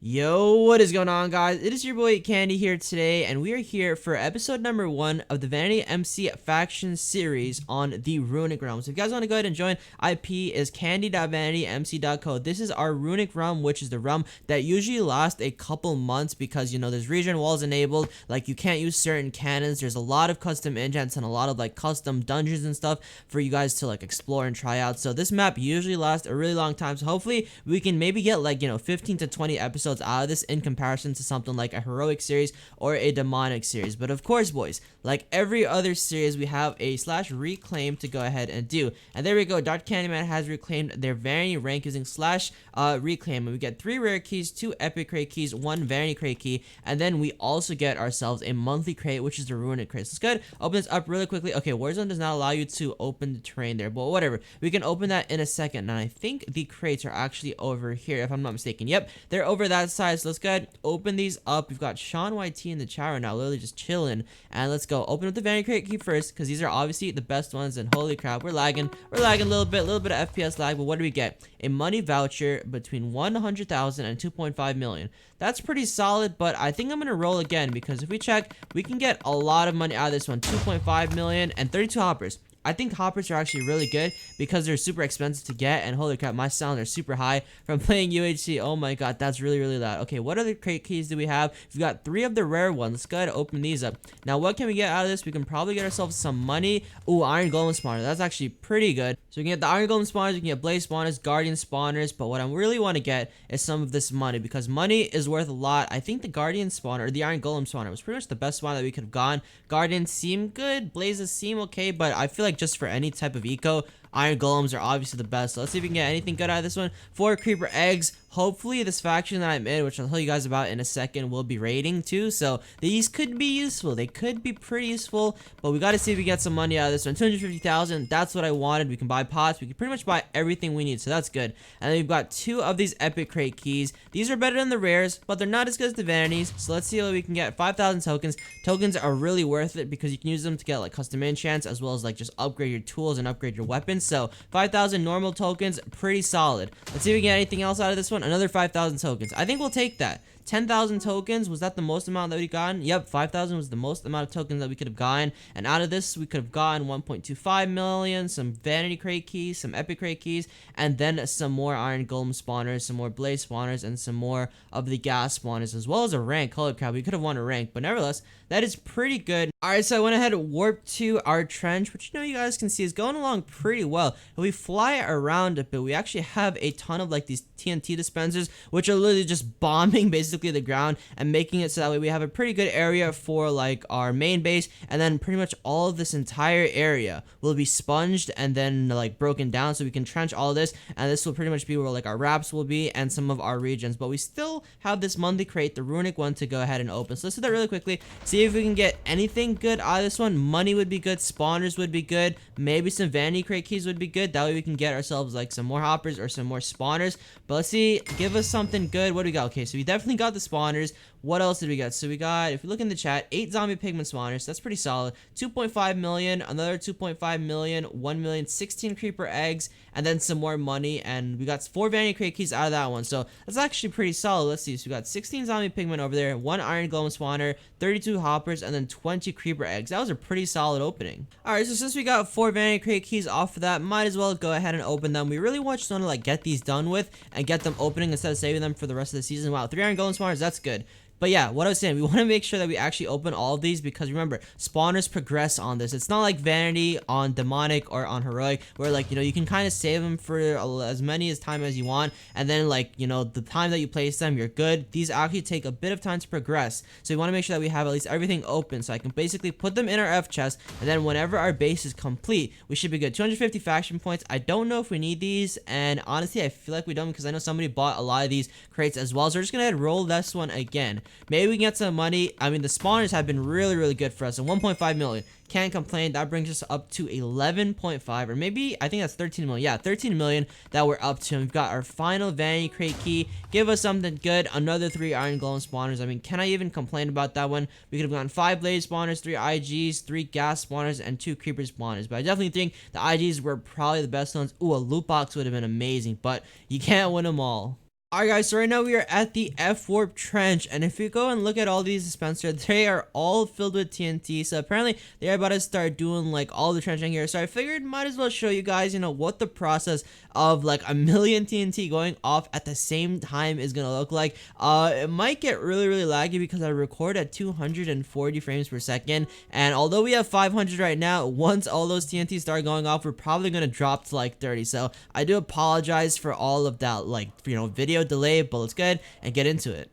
Yo, what is going on, guys? It is your boy Candy here today, and we are here for episode number 1 of the VanityMc faction series on the Runic realm. So if you guys want to go ahead and join, IP is candy.vanitymc.co. This is our Runic realm, which is the realm that usually lasts a couple months because, you know, there's region walls enabled. Like, you can't use certain cannons. There's a lot of custom enchants and a lot of, like, custom dungeons and stuff for you guys to, like, explore and try out. So this map usually lasts a really long time. So hopefully we can maybe get, like, you know, 15 to 20 episodes out of this in comparison to something like a heroic series or a demonic series. But of course, boys, like every other series, we have a /reclaim to go ahead and do. And there we go, DrCandyMan has reclaimed their vanity rank using /reclaim, and we get 3 rare keys, 2 epic crate keys, 1 vanity crate key, and then we also get ourselves a monthly crate, which is the Runic crate. So let's go ahead, open this up really quickly. Okay, Warzone does not allow you to open the terrain there, but whatever, we can open that in a second. And I think the crates are actually over here, if I'm not mistaken. Yep, they're over that side. So let's go ahead, open these up. We've got Sean YT in the chat right now, literally just chilling. And let's go open up the vanity crate key first, because these are obviously the best ones. And holy crap, we're lagging a little bit of FPS lag. But what do we get? A money voucher between 100,000 and 2.5 million. That's pretty solid, but I think I'm gonna roll again, because if we check, we can get a lot of money out of this one. 2.5 million and 32 hoppers. I think hoppers are actually really good because they're super expensive to get, and holy crap, my sounds are super high from playing UHC. Oh my god, that's really loud. Okay, what other crate keys do we have? We've got 3 of the rare ones. Let's go ahead and open these up. Now, what can we get out of this? We can probably get ourselves some money. Ooh, iron golem spawner. That's actually pretty good. So we can get the iron golem spawners, we can get blaze spawners, guardian spawners, but what I really want to get is some of this money, because money is worth a lot. I think the guardian spawner, or the iron golem spawner, was pretty much the best spawn that we could have gone. Guardians seem good, blazes seem okay, but I feel like just for any type of eco, iron golems are obviously the best. So let's see if we can get anything good out of this one. 4 creeper eggs. Hopefully this faction that I'm in, which I'll tell you guys about in a second, will be raiding too. So these could be useful. They could be pretty useful, but we got to see if we get some money out of this one. 250,000. That's what I wanted. We can buy pots. We can pretty much buy everything we need. So that's good. And then we've got 2 of these epic crate keys. These are better than the rares, but they're not as good as the vanities. So let's see what we can get. 5,000 tokens. Tokens are really worth it because you can use them to get like custom enchants, as well as like just upgrade your tools and upgrade your weapons. So 5,000 normal tokens, pretty solid. Let's see if we can get anything else out of this one. Another 5,000 tokens. I think we'll take that. 10,000 tokens, was that the most amount that we gotten? Yep, 5,000 was the most amount of tokens that we could have gotten. And out of this, we could have gotten 1.25 million, some vanity crate keys, some epic crate keys, and then some more iron golem spawners, some more blaze spawners, and some more of the gas spawners, as well as a rank. Holy crap, we could have won a rank, but nevertheless, that is pretty good. Alright, so I went ahead and warped to our trench, which, you know, you guys can see is going along pretty well. If we fly around a bit, we actually have a ton of like these TNT dispensers, which are literally just bombing basically the ground and making it so that way we have a pretty good area for like our main base, and then pretty much all of this entire area will be sponged and then like broken down, so we can trench all of this, and this will pretty much be where like our wraps will be and some of our regions. But we still have this monthly crate, the Runic one, to go ahead and open. So let's do that really quickly, see if we can get anything good out of this one. Money would be good, spawners would be good, maybe some vanity crate keys would be good. That way we can get ourselves like some more hoppers or some more spawners. But let's see, give us something good. What do we got? Okay, so we definitely got the spawners. What else did we get? So we got, if you look in the chat, 8 zombie pigment spawners. That's pretty solid. 2.5 million, another 2.5 million, 1 million, 16 creeper eggs, and then some more money. And we got 4 vanity crate keys out of that one. So that's actually pretty solid. Let's see. So we got 16 zombie pigment over there, 1 iron golem spawner, 32 hoppers, and then 20 creeper eggs. That was a pretty solid opening. Alright, so since we got 4 vanity crate keys off of that, might as well go ahead and open them. We really just want to like get these done with and get them opening instead of saving them for the rest of the season. Wow, 3 iron golem spawners, that's good. But yeah, what I was saying, we want to make sure that we actually open all of these, because remember, spawners progress on this. It's not like vanity on demonic or on heroic, where like, you know, you can kind of save them for as many time as you want, and then like, you know, the time that you place them, you're good. These actually take a bit of time to progress, so we want to make sure that we have at least everything open, so I can basically put them in our F chest, and then whenever our base is complete, we should be good. 250 faction points. I don't know if we need these, and honestly, I feel like we don't, because I know somebody bought a lot of these crates as well. So we're just gonna head roll this one again. Maybe we can get some money. I mean, the spawners have been really good for us. And 1.5 million. Can't complain. That brings us up to 11.5, or maybe, I think that's 13 million. Yeah, 13 million that we're up to. And we've got our final vanity crate key. Give us something good. Another 3 iron golem spawners. I mean, can I even complain about that one? We could have gotten 5 blaze spawners, 3 IGs, 3 gas spawners, and 2 creeper spawners. But I definitely think the IGs were probably the best ones. Ooh, a loot box would have been amazing, but you can't win them all. Alright guys, so right now we are at the F-Warp Trench, and if you go and look at all these dispensers, they are all filled with TNT, so apparently they're about to start doing like all the trenching here, so I figured might as well show you guys, what the process of like a million TNT going off at the same time is gonna look like. It might get really laggy because I record at 240 frames per second, and although we have 500 right now, once all those TNT start going off, we're probably gonna drop to like 30, so I do apologize for all of that, like, video delay, but let's go ahead and get into it.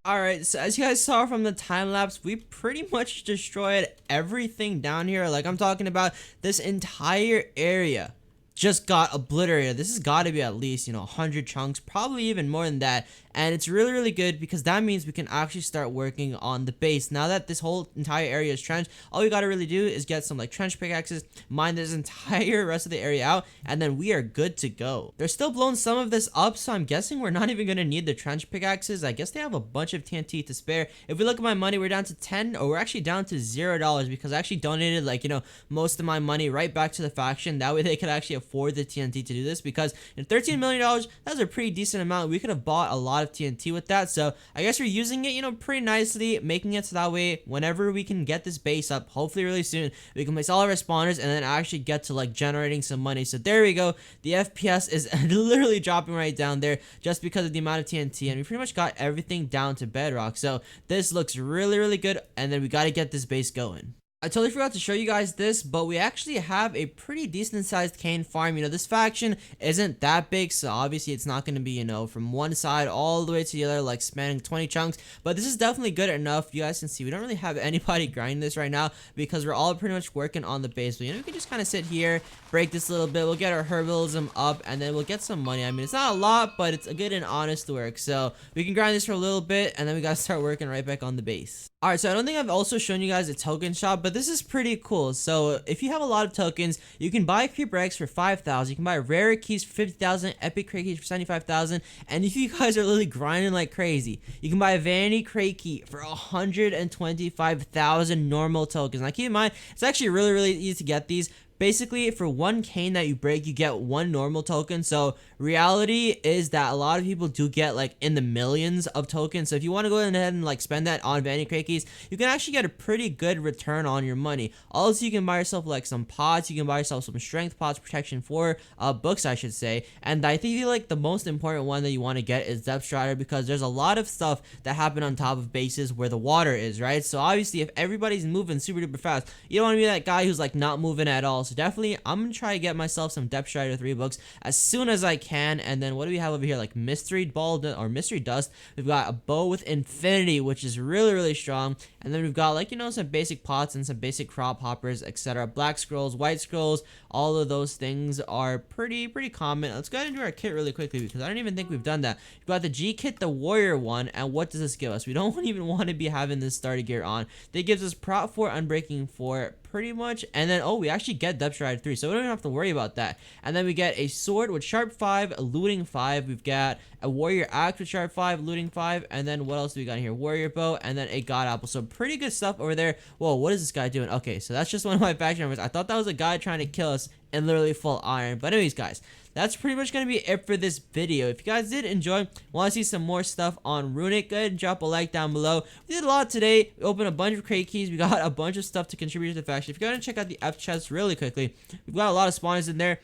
Alright, so as you guys saw from the time lapse, we pretty much destroyed everything down here. Like, I'm talking about this entire area just got obliterated. This has got to be at least 100 chunks, probably even more than that, and it's really good because that means we can actually start working on the base. Now that this whole entire area is trenched, all we got to really do is get some like trench pickaxes, mine this entire rest of the area out, and then we are good to go. They're still blowing some of this up, so I'm guessing we're not even going to need the trench pickaxes. I guess they have a bunch of TNT to spare. If we look at my money, we're down to 10, or we're actually down to $0 because I actually donated like most of my money right back to the faction. That way they could actually afford the TNT to do this, because in $13 million, that's a pretty decent amount. We could have bought a lot of TNT with that, so I guess we're using it pretty nicely, making it so that way whenever we can get this base up, hopefully really soon, we can place all of our spawners and then actually get to like generating some money. So there we go. The FPS is literally dropping right down there just because of the amount of TNT, and we pretty much got everything down to bedrock. So this looks really good, and then we got to get this base going. I totally forgot to show you guys this, but we actually have a pretty decent sized cane farm. This faction isn't that big, so obviously it's not going to be, from one side all the way to the other, like spanning 20 chunks, but this is definitely good enough. You guys can see we don't really have anybody grinding this right now because we're all pretty much working on the base. But we can just kind of sit here, break this a little bit, we'll get our herbalism up, and then we'll get some money. I mean, it's not a lot, but it's a good and honest work, so we can grind this for a little bit, and then we gotta start working right back on the base. Alright, so I don't think I've also shown you guys a token shop, but this is pretty cool. So if you have a lot of tokens, you can buy creeper eggs for 5,000, you can buy rare keys for 50,000, epic crate keys for 75,000, and if you guys are literally grinding like crazy, you can buy a vanity crate key for 125,000 normal tokens. Now keep in mind, it's actually really easy to get these. basically for one cane that you break, you get one normal token. So reality is that a lot of people do get like in the millions of tokens. So if you want to go ahead and like spend that on vanity crate keys, you can actually get a pretty good return on your money. Also, you can buy yourself like some pots, you can buy yourself some strength pots, protection for books, I should say. And I think like the most important one that you want to get is Depth Strider, because there's a lot of stuff that happen on top of bases where the water is, right? So obviously if everybody's moving super duper fast, you don't want to be that guy who's like not moving at all. So definitely I'm gonna try to get myself some Depth Strider 3 books as soon as I can. And then what do we have over here? Like mystery ball or mystery dust. We've got a bow with infinity, which is really strong. And then we've got like, you know, some basic pots and some basic crop hoppers, etc. Black scrolls, white scrolls, all of those things are pretty common. Let's go ahead and do our kit really quickly, because I don't even think we've done that. We've got the G kit, the warrior one, and what does this give us? We don't even want to be having this starter gear on. That gives us prop 4, unbreaking 4, pretty much. And then we actually get Depth Strider 3, so we don't even have to worry about that. And then we get a sword with sharp 5, looting 5. We've got a warrior axe with sharp 5, looting 5, and then what else do we got here? Warrior bow, and then a god apple. So pretty good stuff over there. Whoa, what is this guy doing? Okay, so that's just one of my faction members. I thought that was a guy trying to kill us in literally full iron. But anyways, guys, that's pretty much going to be it for this video. If you guys did enjoy, want to see some more stuff on Runic, go ahead and drop a like down below. We did a lot today. We opened a bunch of crate keys. We got a bunch of stuff to contribute to the faction. If you want to check out the F chest really quickly, we've got a lot of spawners in there.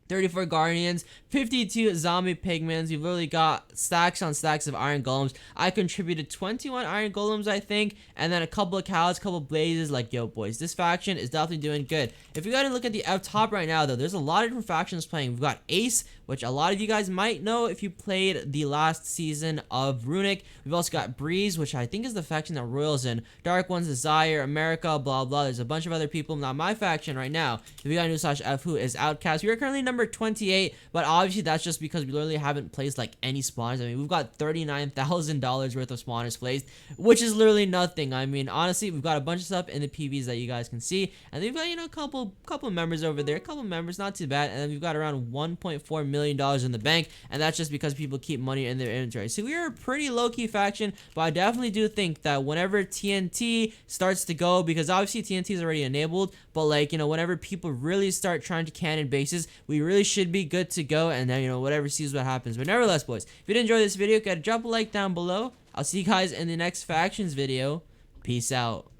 34 guardians, 52 zombie pigments. We've literally got stacks on stacks of iron golems. I contributed 21 iron golems, I think, and then a couple of cows, a couple of blazes. Like, yo boys, this faction is definitely doing good. If you go ahead and look at the F top right now though, there's a lot of different factions playing. We've got Ace, which a lot of you guys might know if you played the last season of Runic. We've also got Breeze, which I think is the faction that Royal's in. Dark One's Desire, America, blah blah. There's a bunch of other people. Not my faction right now. If you got new slash F, who is Outcast. We are currently number 28, but obviously that's just because we literally haven't placed like any spawners. I mean, we've got $39,000 worth of spawners placed, which is literally nothing. I mean, honestly, we've got a bunch of stuff in the PVs that you guys can see, and we've got, you know, a couple members over there, a couple members, not too bad. And then we've got around $1.4 million in the bank, and that's just because people keep money in their inventory. So we are a pretty low-key faction, but I definitely do think that whenever TNT starts to go, because obviously TNT is already enabled, but like, you know, whenever people really start trying to cannon bases, we really should be good to go. And then, you know, whatever, sees what happens. But nevertheless, boys, if you did enjoy this video, go ahead and drop a like down below. I'll see you guys in the next factions video. Peace out.